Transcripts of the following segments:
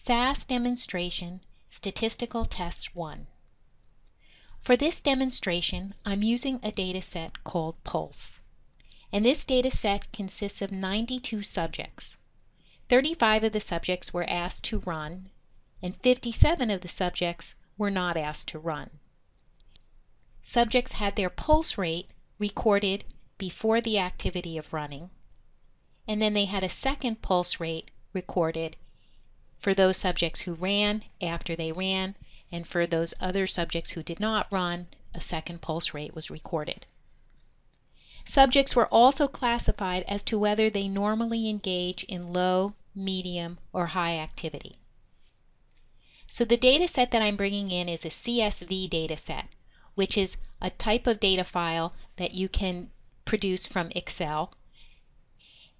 SAS demonstration, Statistical Test 1. For this demonstration, I'm using a data set called Pulse. And this data set consists of 92 subjects. 35 of the subjects were asked to run, and 57 of the subjects were not asked to run. Subjects had their pulse rate recorded before the activity of running, and then they had a second pulse rate recorded for those subjects who ran after they ran, and for those other subjects who did not run, a second pulse rate was recorded. Subjects were also classified as to whether they normally engage in low, medium, or high activity. So the data set that I'm bringing in is a CSV data set, which is a type of data file that you can produce from Excel.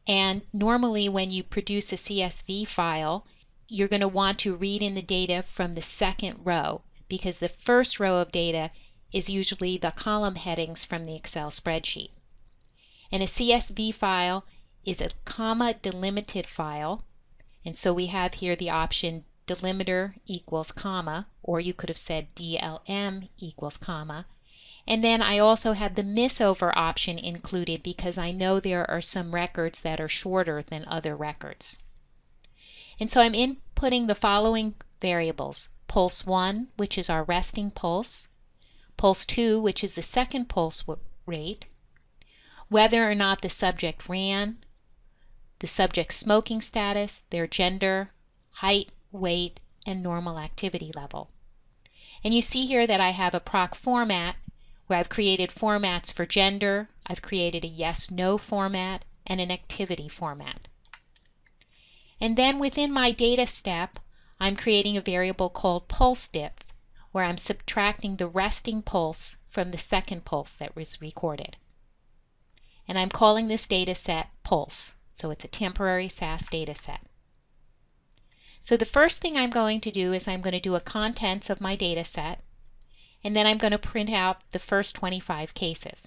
And normally when you produce a CSV file, you're going to want to read in the data from the second row, because the first row of data is usually the column headings from the Excel spreadsheet. And a CSV file is a comma delimited file, and so we have here the option delimiter equals comma, or you could have said DLM equals comma. And then I also have the misover option included because I know there are some records that are shorter than other records. And so I'm inputting the following variables: pulse 1, which is our resting pulse; pulse 2, which is the second pulse rate; whether or not the subject ran; the subject's smoking status; their gender; height, weight, and normal activity level. And you see here that I have a proc format where I've created formats for gender, I've created a yes-no format, and an activity format. And then within my data step, I'm creating a variable called pulse diff, where I'm subtracting the resting pulse from the second pulse that was recorded. And I'm calling this data set Pulse, so it's a temporary SAS data set. So the first thing I'm going to do is I'm going to do a contents of my data set, and then I'm going to print out the first 25 cases.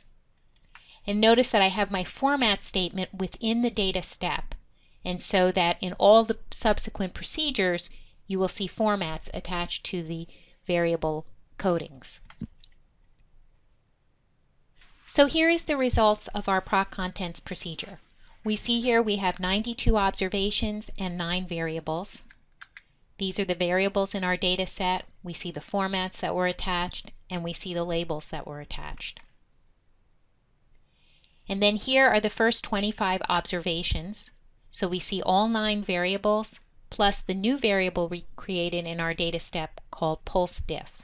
And notice that I have my format statement within the data step, and so that in all the subsequent procedures you will see formats attached to the variable codings. So here is the results of our proc contents procedure. We see here we have 92 observations and 9 variables. These are the variables in our data set. We see the formats that were attached, and we see the labels that were attached. And then here are the first 25 observations. So we see all 9 variables plus the new variable we created in our data step called pulse diff.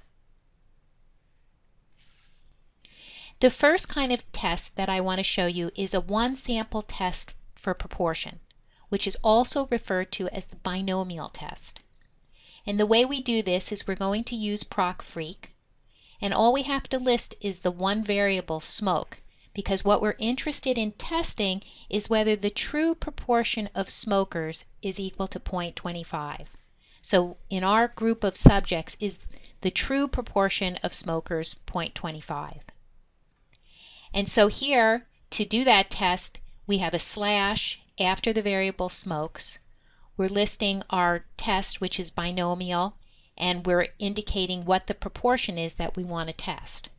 The first kind of test that I want to show you is a one-sample test for proportion, which is also referred to as the binomial test. And the way we do this is we're going to use proc_freq, and all we have to list is the one variable smoke, because what we're interested in testing is whether the true proportion of smokers is equal to 0.25. So in our group of subjects, is the true proportion of smokers 0.25? And so here, to do that test, we have a slash after the variable smokes. We're listing our test, which is binomial, and we're indicating what the proportion is that we want to test.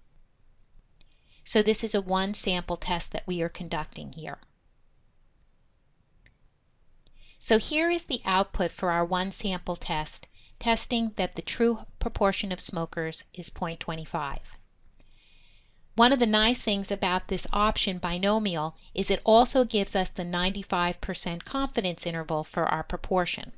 So this is a one sample test that we are conducting here. So here is the output for our one sample test, testing that the true proportion of smokers is 0.25. One of the nice things about this option binomial is it also gives us the 95% confidence interval for our proportion.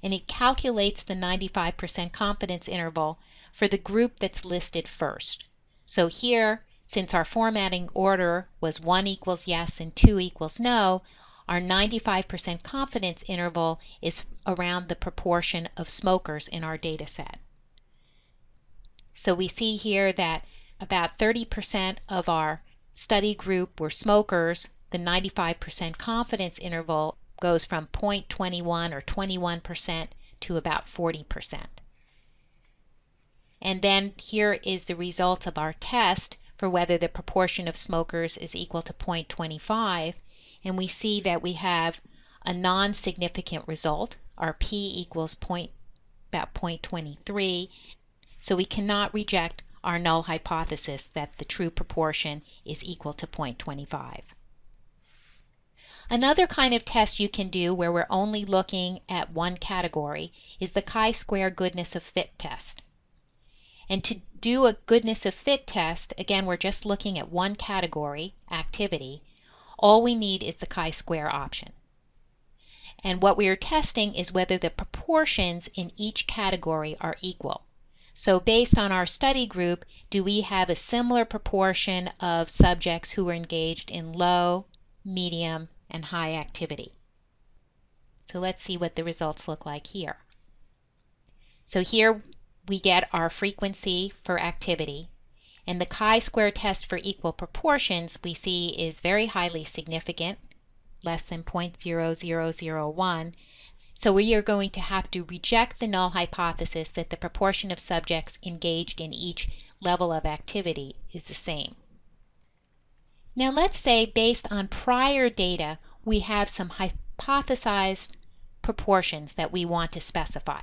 And it calculates the 95% confidence interval for the group that's listed first. So here, since our formatting order was 1 equals yes and 2 equals no, our 95% confidence interval is around the proportion of smokers in our data set. So we see here that about 30% of our study group were smokers. The 95% confidence interval goes from 0.21 or 21% to about 40%. And then here is the results of our test for whether the proportion of smokers is equal to 0.25, and we see that we have a non-significant result. our p equals about 0.23, so we cannot reject our null hypothesis that the true proportion is equal to 0.25. Another kind of test you can do where we're only looking at one category is the chi-square goodness of fit test. And to do a goodness of fit test, again, we're just looking at one category, activity. All we need is the chi-square option. And what we are testing is whether the proportions in each category are equal. So based on our study group, do we have a similar proportion of subjects who are engaged in low, medium, and high activity? So let's see what the results look like here. So here we get our frequency for activity, and the chi-square test for equal proportions we see is very highly significant, less than 0.0001. So we are going to have to reject the null hypothesis that the proportion of subjects engaged in each level of activity is the same. Now let's say based on prior data we have some hypothesized proportions that we want to specify.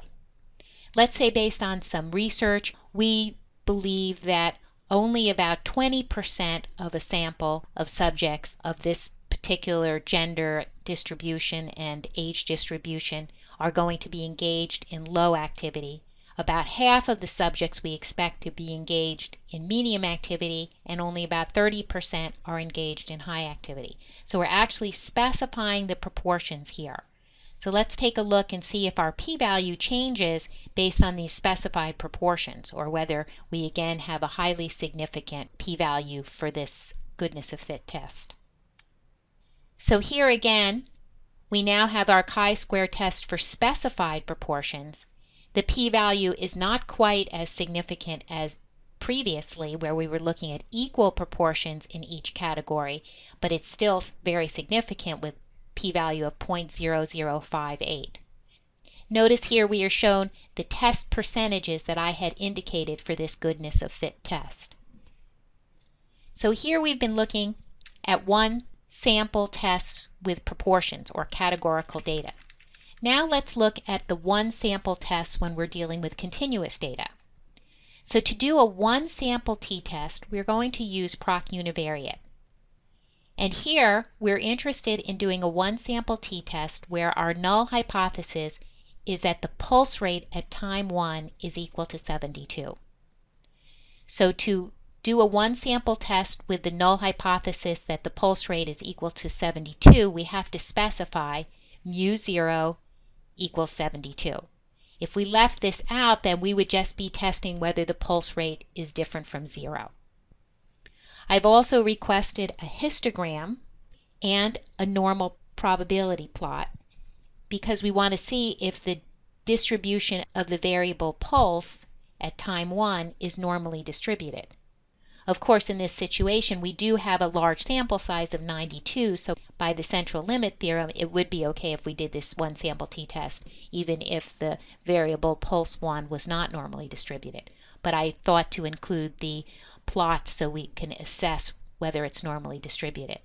Let's say based on some research we believe that only about 20% of a sample of subjects of this particular gender distribution and age distribution are going to be engaged in low activity. About half of the subjects we expect to be engaged in medium activity, and only about 30% are engaged in high activity. So we're actually specifying the proportions here. So let's take a look and see if our p-value changes based on these specified proportions, or whether we again have a highly significant p-value for this goodness of fit test. So here again, we now have our chi-square test for specified proportions. The p-value is not quite as significant as previously, where we were looking at equal proportions in each category, but it's still very significant with p-value of 0.0058. Notice here we are shown the test percentages that I had indicated for this goodness of fit test. So here we've been looking at one sample test with proportions or categorical data. Now let's look at the one sample test when we're dealing with continuous data. So to do a one sample t-test, we're going to use proc univariate. And here we're interested in doing a one sample t-test where our null hypothesis is that the pulse rate at time 1 is equal to 72. So to do a one sample test with the null hypothesis that the pulse rate is equal to 72, we have to specify mu0 equals 72. If we left this out, then we would just be testing whether the pulse rate is different from 0. I've also requested a histogram and a normal probability plot because we want to see if the distribution of the variable pulse at time 1 is normally distributed. Of course, in this situation, we do have a large sample size of 92, so by the central limit theorem, it would be okay if we did this one sample t-test, even if the variable pulse 1 was not normally distributed. But I thought to include the plot so we can assess whether it's normally distributed.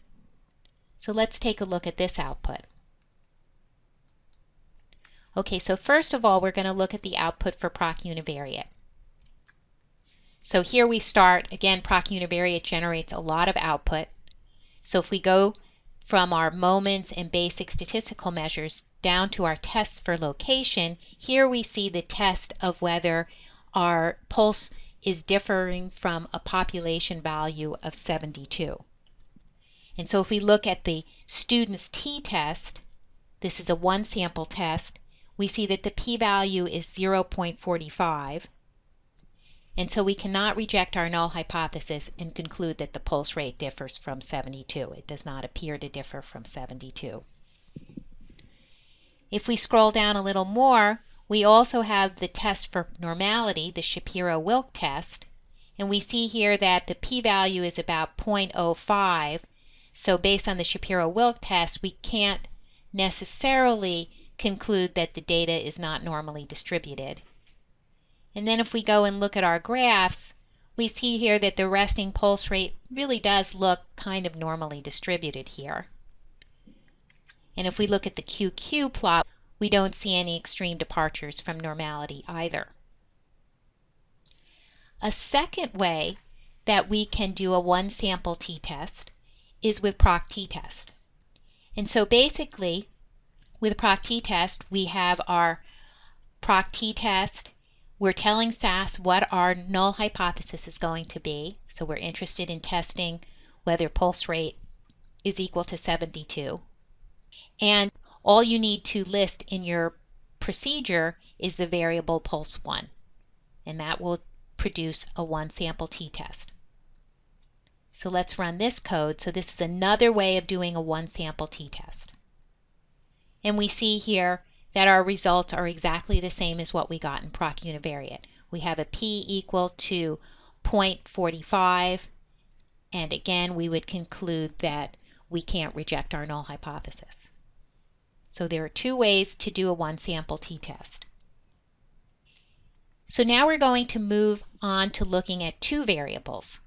So let's take a look at this output. Okay, so first of all, we're going to look at the output for proc univariate. So here we start, again, proc univariate generates a lot of output. So if we go from our moments and basic statistical measures down to our tests for location, here we see the test of whether our pulse is differing from a population value of 72. And so if we look at the student's t-test, this is a one sample test, we see that the p-value is 0.45. And so we cannot reject our null hypothesis and conclude that the pulse rate differs from 72. It does not appear to differ from 72. If we scroll down a little more, we also have the test for normality, the Shapiro-Wilk test, and we see here that the p-value is about 0.05. So based on the Shapiro-Wilk test, we can't necessarily conclude that the data is not normally distributed. And then if we go and look at our graphs, we see here that the resting pulse rate really does look kind of normally distributed here. And if we look at the QQ plot, we don't see any extreme departures from normality either. A second way that we can do a one-sample t-test is with proc t-test. And so basically, with proc t-test, we have our proc t-test. We're telling SAS what our null hypothesis is going to be. So we're interested in testing whether pulse rate is equal to 72. And all you need to list in your procedure is the variable pulse 1. And that will produce a one-sample t-test. So let's run this code. So this is another way of doing a one-sample t-test. And we see here that our results are exactly the same as what we got in proc univariate. We have a p equal to 0.45, and again we would conclude that we can't reject our null hypothesis. So there are two ways to do a one-sample t-test. So now we're going to move on to looking at two variables.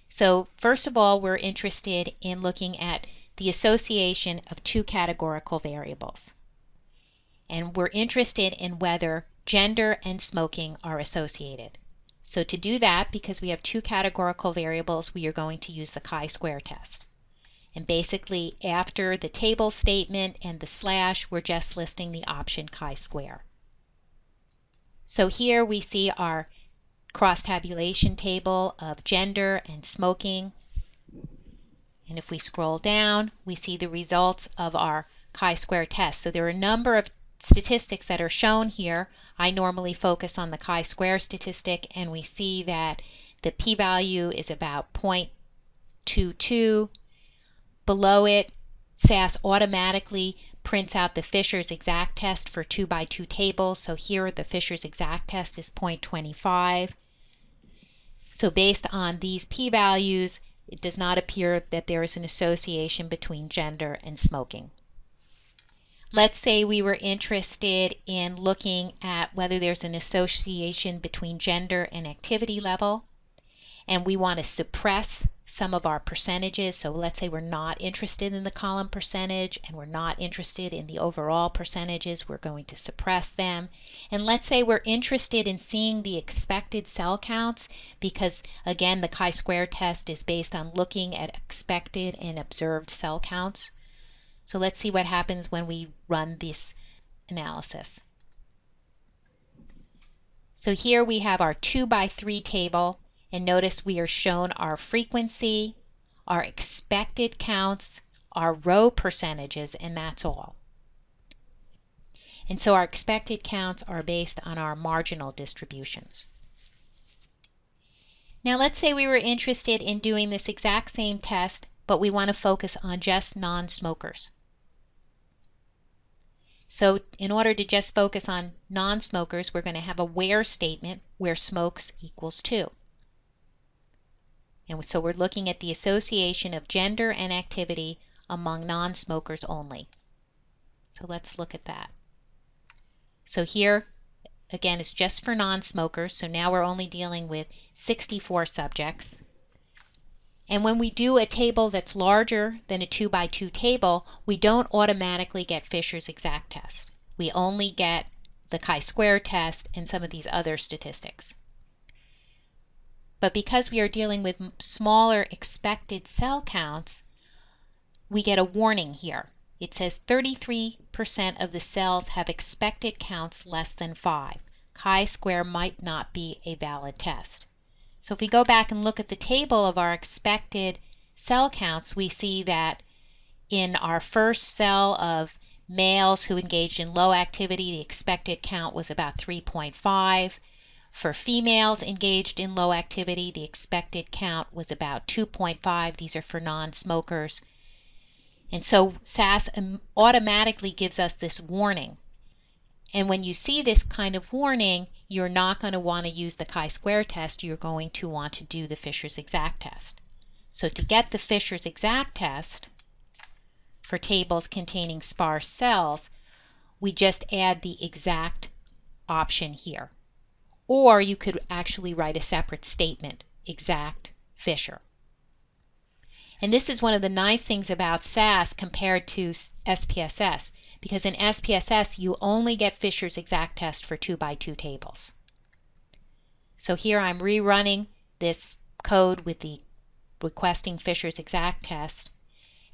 So first of all, we're interested in looking at the association of two categorical variables. And we're interested in whether gender and smoking are associated. So to do that, because we have two categorical variables, we are going to use the chi-square test. And basically, after the table statement and the slash, we're just listing the option chi-square. So here we see our cross-tabulation table of gender and smoking. And if we scroll down, we see the results of our chi-square test. So there are a number of statistics that are shown here. I normally focus on the chi-square statistic, and we see that the p-value is about 0.22. Below it, SAS automatically prints out the Fisher's exact test for 2x2 tables. So here the Fisher's exact test is 0.25. So based on these p-values, it does not appear that there is an association between gender and smoking. Let's say we were interested in looking at whether there's an association between gender and activity level, and we want to suppress some of our percentages. So let's say we're not interested in the column percentage and we're not interested in the overall percentages. We're going to suppress them. And let's say we're interested in seeing the expected cell counts, because again the chi-square test is based on looking at expected and observed cell counts. So let's see what happens when we run this analysis. So here we have our 2x3 table, and notice we are shown our frequency, our expected counts, our row percentages, and that's all. And so our expected counts are based on our marginal distributions. Now let's say we were interested in doing this exact same test, but we want to focus on just non-smokers. So in order to just focus on non-smokers, we're going to have a where statement where smokes equals 2. And so we're looking at the association of gender and activity among non-smokers only. So let's look at that. So here, again, it's just for non-smokers. So now we're only dealing with 64 subjects. And when we do a table that's larger than a 2x2 table, we don't automatically get Fisher's exact test. We only get the chi-square test and some of these other statistics. But because we are dealing with smaller expected cell counts, we get a warning here. It says 33% of the cells have expected counts less than 5. Chi-square might not be a valid test. So if we go back and look at the table of our expected cell counts, we see that in our first cell of males who engaged in low activity, the expected count was about 3.5. For females engaged in low activity, the expected count was about 2.5. These are for non-smokers. And so SAS automatically gives us this warning. And when you see this kind of warning, you're not going to want to use the chi-square test. You're going to want to do the Fisher's exact test. So to get the Fisher's exact test for tables containing sparse cells, we just add the exact option here. Or you could actually write a separate statement, exact Fisher. And this is one of the nice things about SAS compared to SPSS, because in SPSS you only get Fisher's exact test for 2x2 tables. So here I'm rerunning this code with the requesting Fisher's exact test,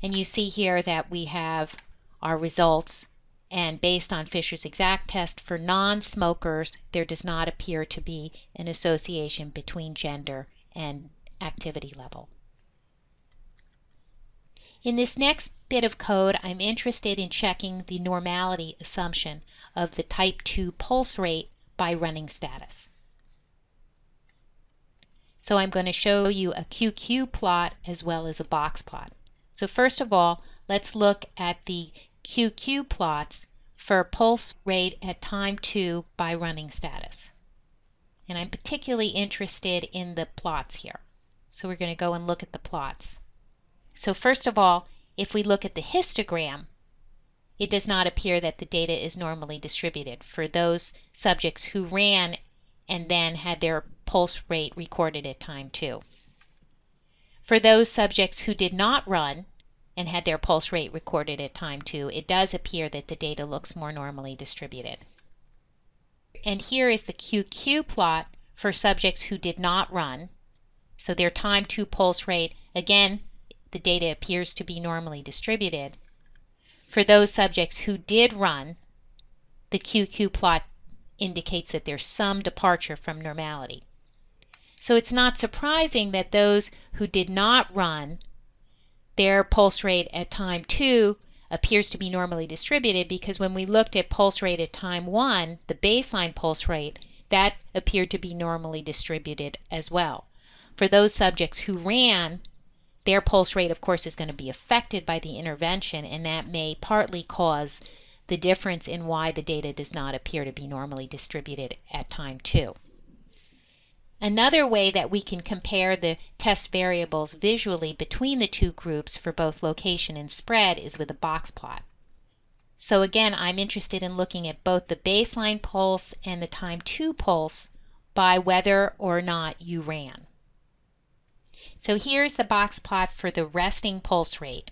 and you see here that we have our results, and based on Fisher's exact test for non-smokers, there does not appear to be an association between gender and activity level. In this next bit of code, I'm interested in checking the normality assumption of the type 2 pulse rate by running status. So I'm going to show you a QQ plot as well as a box plot. So first of all, let's look at the QQ plots for pulse rate at time 2 by running status. And I'm particularly interested in the plots here. So we're going to go and look at the plots. So first of all, if we look at the histogram, it does not appear that the data is normally distributed for those subjects who ran and then had their pulse rate recorded at time 2. For those subjects who did not run and had their pulse rate recorded at time 2, it does appear that the data looks more normally distributed. And here is the QQ plot for subjects who did not run. So their time 2 pulse rate, again, the data appears to be normally distributed. For those subjects who did run, the QQ plot indicates that there's some departure from normality. So it's not surprising that those who did not run, their pulse rate at time 2 appears to be normally distributed, because when we looked at pulse rate at time 1, the baseline pulse rate, that appeared to be normally distributed as well. For those subjects who ran, their pulse rate, of course, is going to be affected by the intervention, and that may partly cause the difference in why the data does not appear to be normally distributed at time 2. Another way that we can compare the test variables visually between the two groups for both location and spread is with a box plot. So again, I'm interested in looking at both the baseline pulse and the time 2 pulse by whether or not you ran. So here's the box plot for the resting pulse rate,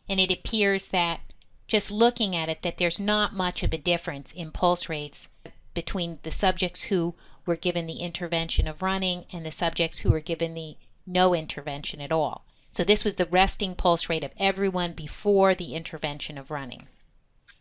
and it appears that just looking at it that there's not much of a difference in pulse rates between the subjects who were given the intervention of running and the subjects who were given the no intervention at all. So this was the resting pulse rate of everyone before the intervention of running.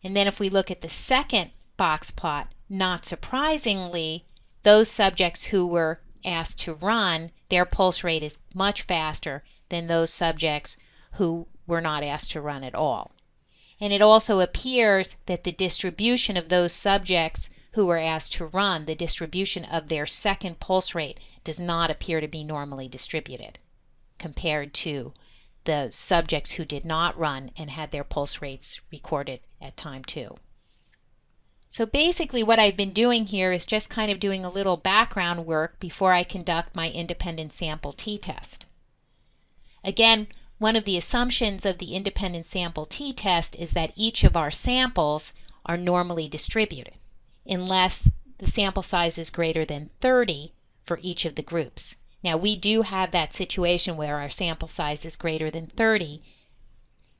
And then if we look at the second box plot, not surprisingly, those subjects who were asked to run, their pulse rate is much faster than those subjects who were not asked to run at all. And it also appears that the distribution of those subjects who were asked to run, the distribution of their second pulse rate does not appear to be normally distributed compared to the subjects who did not run and had their pulse rates recorded at time 2. So basically what I've been doing here is just kind of doing a little background work before I conduct my independent sample t-test. Again, one of the assumptions of the independent sample t-test is that each of our samples are normally distributed, unless the sample size is greater than 30 for each of the groups. Now we do have that situation where our sample size is greater than 30,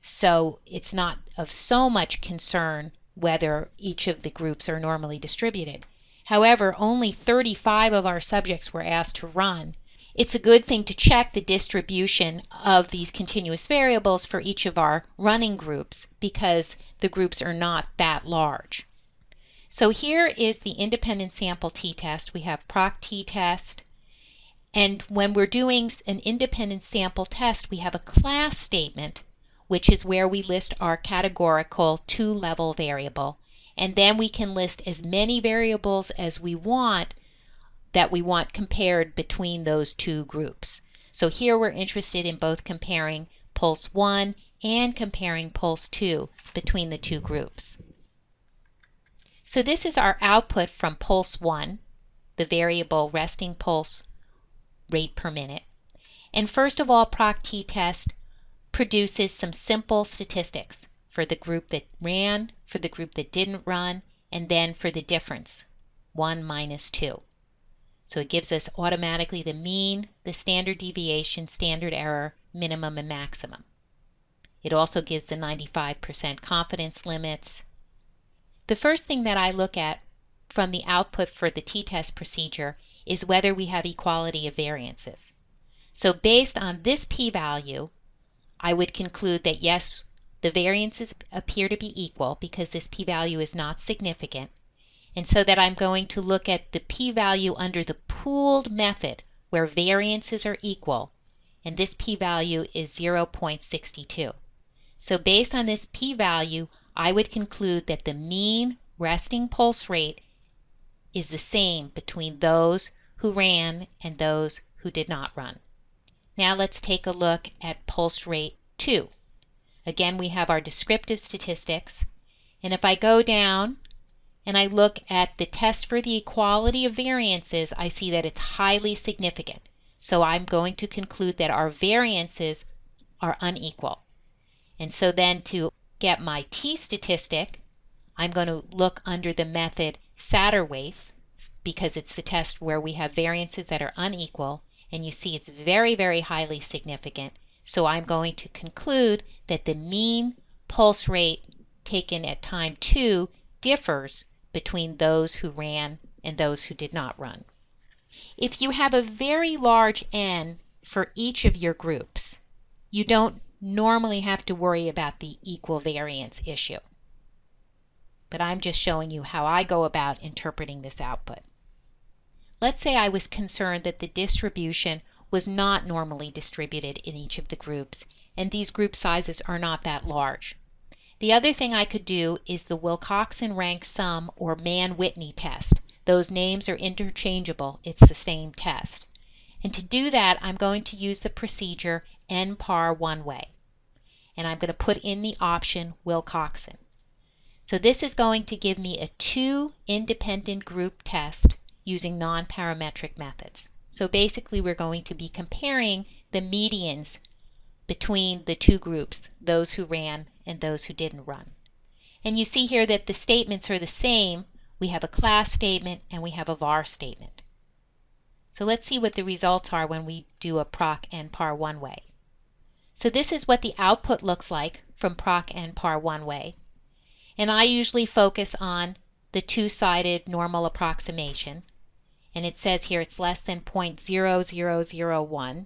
so it's not of so much concern whether each of the groups are normally distributed. However, only 35 of our subjects were asked to run. It's a good thing to check the distribution of these continuous variables for each of our running groups because the groups are not that large. So here is the independent sample t-test. We have proc t-test, and when we're doing an independent sample test, we have a class statement, which is where we list our categorical 2-level variable, and then we can list as many variables as we want that we want compared between those two groups. So here we're interested in both comparing pulse 1 and comparing pulse 2 between the two groups. So this is our output from pulse 1, the variable resting pulse rate per minute. And first of all, proc t-test produces some simple statistics for the group that ran, for the group that didn't run, and then for the difference, 1 minus 2. So it gives us automatically the mean, the standard deviation, standard error, minimum and maximum. It also gives the 95% confidence limits The first thing that I look at from the output for the t-test procedure is whether we have equality of variances. So based on this p-value, I would conclude that yes, the variances appear to be equal because this p-value is not significant, and so that I'm going to look at the p-value under the pooled method where variances are equal, and this p-value is 0.62. So based on this p-value, I would conclude that the mean resting pulse rate is the same between those who ran and those who did not run. Now let's take a look at pulse rate 2. Again, we have our descriptive statistics, and if I go down and I look at the test for the equality of variances, I see that it's highly significant. So I'm going to conclude that our variances are unequal. And so then to get my t-statistic, I'm going to look under the method Satterthwaite, because it's the test where we have variances that are unequal, and you see it's very, very highly significant. So I'm going to conclude that the mean pulse rate taken at time 2 differs between those who ran and those who did not run. If you have a very large N for each of your groups, you don't normally have to worry about the equal variance issue. But I'm just showing you how I go about interpreting this output. Let's say I was concerned that the distribution was not normally distributed in each of the groups, and these group sizes are not that large. The other thing I could do is the Wilcoxon rank sum or Mann-Whitney test. Those names are interchangeable, it's the same test. And to do that, I'm going to use the procedure n-par one way. And I'm going to put in the option Wilcoxon. So this is going to give me a 2 independent group test using non-parametric methods. So basically we're going to be comparing the medians between the two groups, those who ran and those who didn't run. And you see here that the statements are the same. We have a class statement and we have a var statement. So let's see what the results are when we do a proc n-par one way. So this is what the output looks like from proc n-par one way. And I usually focus on the two-sided normal approximation. And it says here it's less than 0.0001.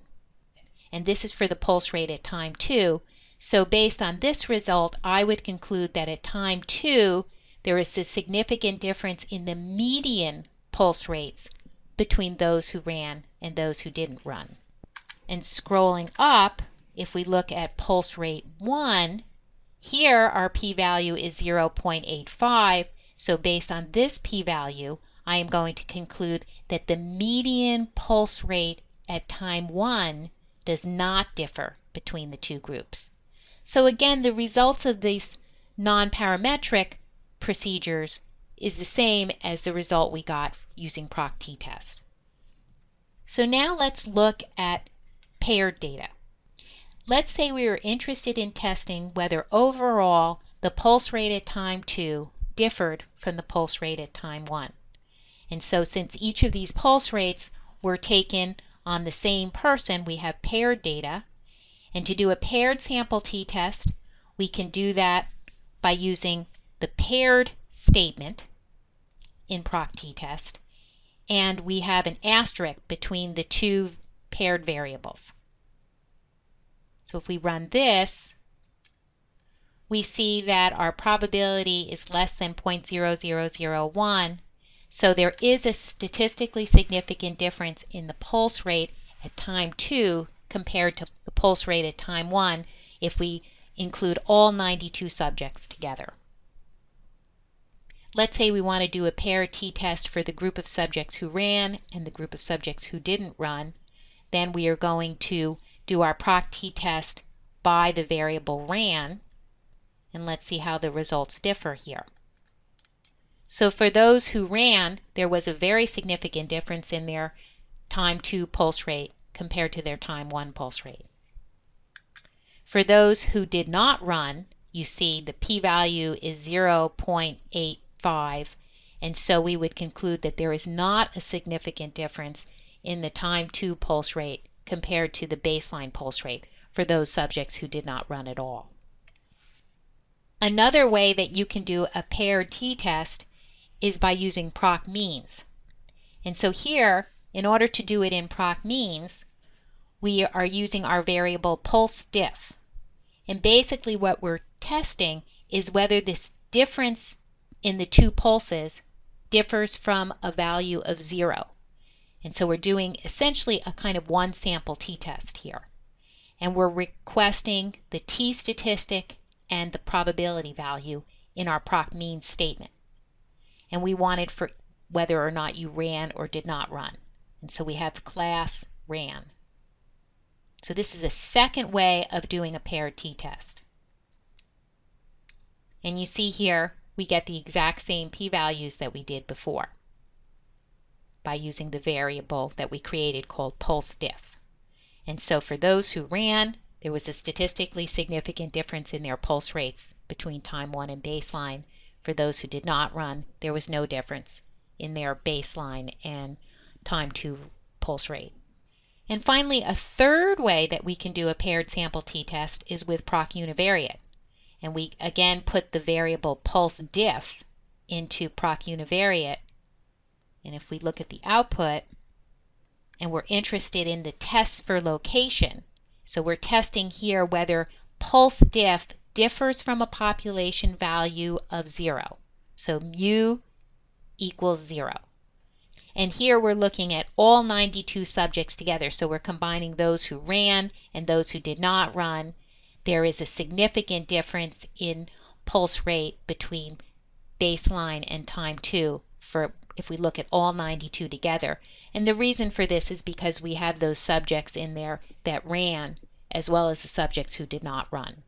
And this is for the pulse rate at time 2. So based on this result, I would conclude that at time 2, there is a significant difference in the median pulse rates between those who ran and those who didn't run. And scrolling up, if we look at pulse rate 1, here our p-value is 0.85. So based on this p-value, I am going to conclude that the median pulse rate at time 1 does not differ between the two groups. So again, the results of these non-parametric procedures is the same as the result we got using proc t-test. So now let's look at paired data. Let's say we were interested in testing whether overall the pulse rate at time 2 differed from the pulse rate at time 1. And so since each of these pulse rates were taken on the same person, we have paired data. And to do a paired sample t-test, we can do that by using the paired statement in proc t-test, and we have an asterisk between the two paired variables. So if we run this, we see that our probability is less than 0.0001, so there is a statistically significant difference in the pulse rate at time 2 compared to the pulse rate at time 1 if we include all 92 subjects together. Let's say we want to do a paired t-test for the group of subjects who ran and the group of subjects who didn't run. Then we are going to do our proc t-test by the variable ran, and let's see how the results differ here. So for those who ran, there was a very significant difference in their time 2 pulse rate compared to their time 1 pulse rate. For those who did not run, you see the p-value is 0.85, and so we would conclude that there is not a significant difference in the time 2 pulse rate compared to the baseline pulse rate for those subjects who did not run at all. Another way that you can do a paired t-test is by using proc means. And so here, in order to do it in proc means, we are using our variable pulse diff. And basically what we're testing is whether this difference in the two pulses differs from a value of 0. And so we're doing essentially a kind of one sample t-test here. And we're requesting the t-statistic and the probability value in our proc means statement. And we want it for whether or not you ran or did not run. And so we have class ran. So this is a second way of doing a paired t-test. And you see here we get the exact same p-values that we did before by using the variable that we created called pulse diff. And so for those who ran, there was a statistically significant difference in their pulse rates between time 1 and baseline. For those who did not run, there was no difference in their baseline and time 2 pulse rate. And finally, a third way that we can do a paired sample t-test is with proc univariate. And we again put the variable pulse diff into proc univariate. And if we look at the output, and we're interested in the tests for location, so we're testing here whether pulse diff differs from a population value of 0. So mu equals 0. And here we're looking at all 92 subjects together, so we're combining those who ran and those who did not run. There is a significant difference in pulse rate between baseline and time 2 for if we look at all 92 together. And the reason for this is because we have those subjects in there that ran as well as the subjects who did not run.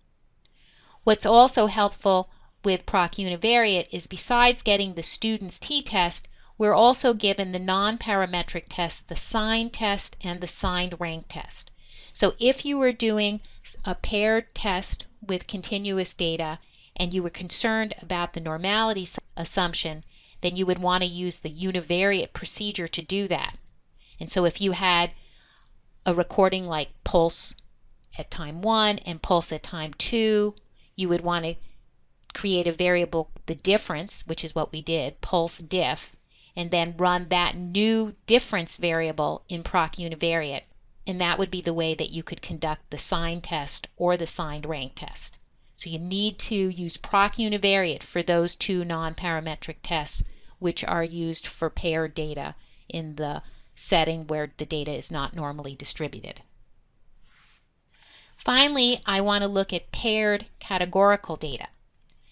What's also helpful with proc univariate is besides getting the student's t-test, we're also given the non-parametric test, the signed test, and the signed rank test. So if you were doing a paired test with continuous data and you were concerned about the normality assumption, then you would want to use the univariate procedure to do that. And so if you had a recording like pulse at time 1 and pulse at time 2, you would want to create a variable, the difference, which is what we did, pulse diff, and then run that new difference variable in proc univariate. And that would be the way that you could conduct the signed test or the signed rank test. So you need to use proc univariate for those two non-parametric tests which are used for paired data in the setting where the data is not normally distributed. Finally, I want to look at paired categorical data.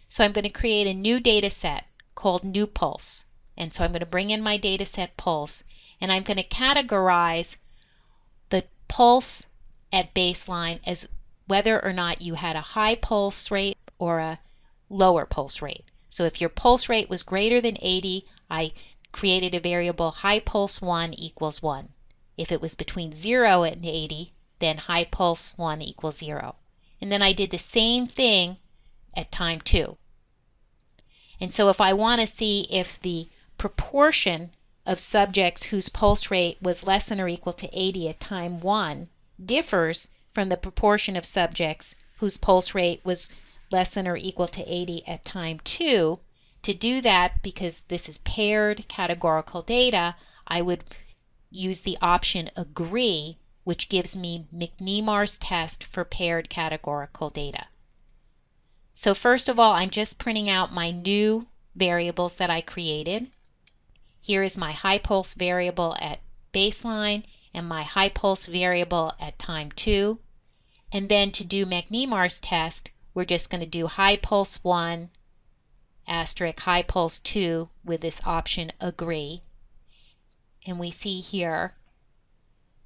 So I'm going to create a new data set called new pulse. And so I'm going to bring in my data set pulse, and I'm going to categorize the pulse at baseline as whether or not you had a high pulse rate or a lower pulse rate. So if your pulse rate was greater than 80, I created a variable high pulse 1 equals 1. If it was between 0 and 80, then high pulse 1 equals 0. And then I did the same thing at time 2. And so if I want to see if the proportion of subjects whose pulse rate was less than or equal to 80 at time 1 differs from the proportion of subjects whose pulse rate was less than or equal to 80 at time 2, to do that, because this is paired categorical data, I would use the option agree, which gives me McNemar's test for paired categorical data. So first of all, I'm just printing out my new variables that I created. Here is my high pulse variable at baseline and my high pulse variable at time 2. And then to do McNemar's test, we're just going to do high pulse 1 asterisk high pulse 2 with this option agree. And we see here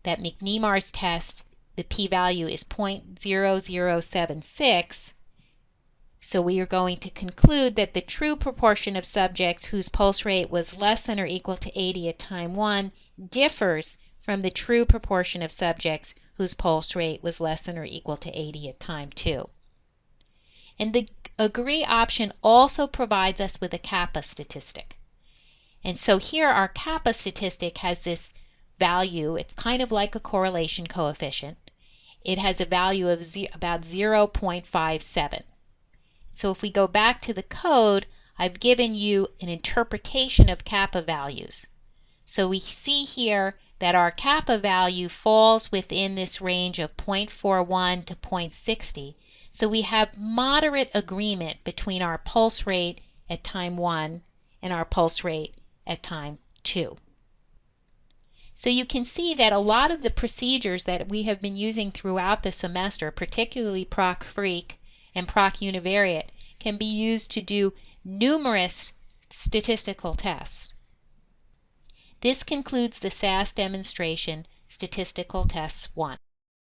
that McNemar's test, the p-value is 0.0076. So we are going to conclude that the true proportion of subjects whose pulse rate was less than or equal to 80 at time 1 differs from the true proportion of subjects whose pulse rate was less than or equal to 80 at time 2. And the agree option also provides us with a kappa statistic. And so here our kappa statistic has this value. It's kind of like a correlation coefficient. It has a value of about 0.57. So if we go back to the code, I've given you an interpretation of kappa values. So we see here that our kappa value falls within this range of 0.41 to 0.60. So we have moderate agreement between our pulse rate at time 1 and our pulse rate at time 2. So you can see that a lot of the procedures that we have been using throughout the semester, particularly proc-freq and proc-univariate, can be used to do numerous statistical tests. This concludes the SAS demonstration, Statistical Tests 1.